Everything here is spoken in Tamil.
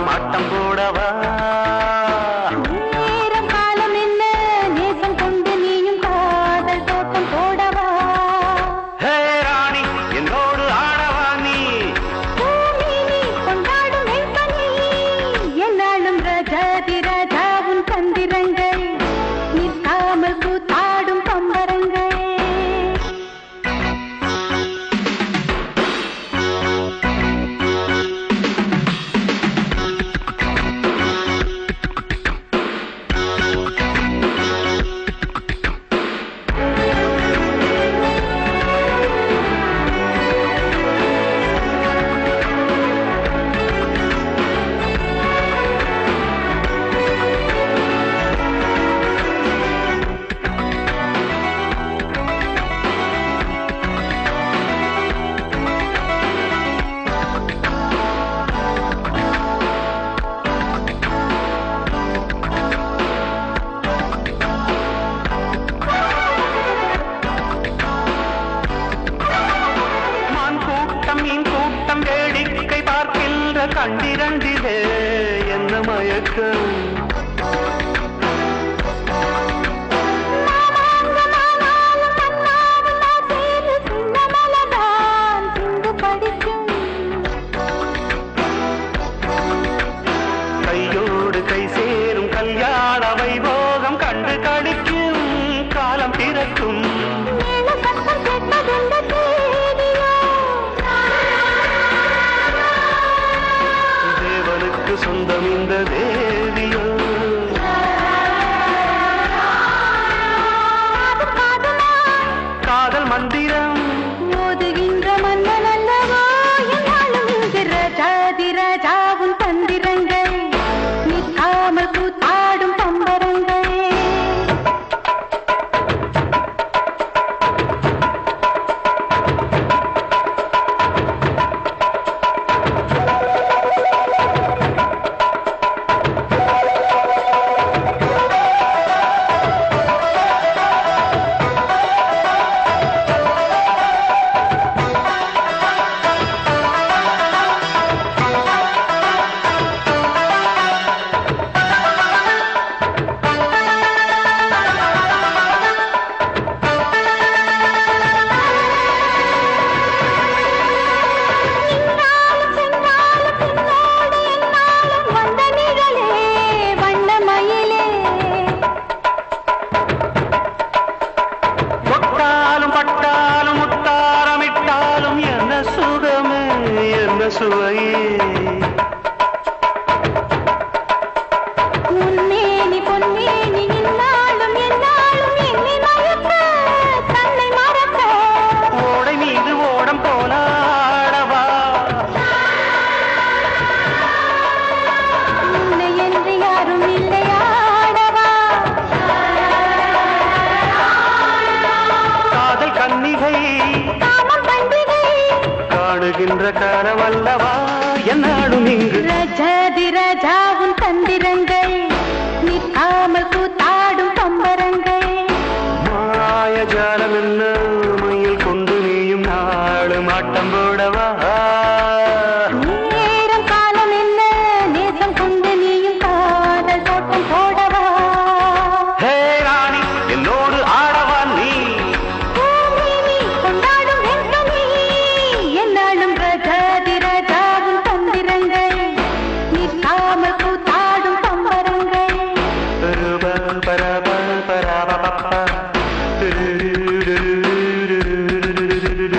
ஆட்டம் போடவா நேரம் காலம் என்ன நேசம் கொண்டு நீயும் காதல் தோட்டம் போடவா ஹே ராணி என்னோடு ஆடவா நீ கொண்டாடும் வெண்பனி என்னாலும் ராஜாதி ராஜாவும் தந்திரங்கள் நிற்காமல் கூத்தாடும் பம்பரங்கள் கண்டிரண்டிலே என்ன மயக்கம் கையோடு கை சேரும் கல்யாண வைபோகம் கண்டு கழிக்கும் காலம் பிறக்கும் சொந்தம் இந்த தேவியோ காதல் மந்திரம் மோதுகின்ற மன்னன் அல்லவோ என்னாலும் ராஜாதி ராஜாவும் தந்திரங்கள் நிற்காமல் கூத்தாடும் பம்பரங்கள் உன்மேனி பொன்மேனி இன்னாலும் என்னாலும் என்னை மயக்க தன்னை மறக்க ஓடை மீது ஓடம் போலாடவா உன்னை என்று யாரும் இல்லையாடவா காதல் கன்னிகை காமம் பண்டிகை காணுகின்ற காலமல்லவா என்னாடும் இங்கு ராஜாதி ராஜாவும் தந்திரங்கள்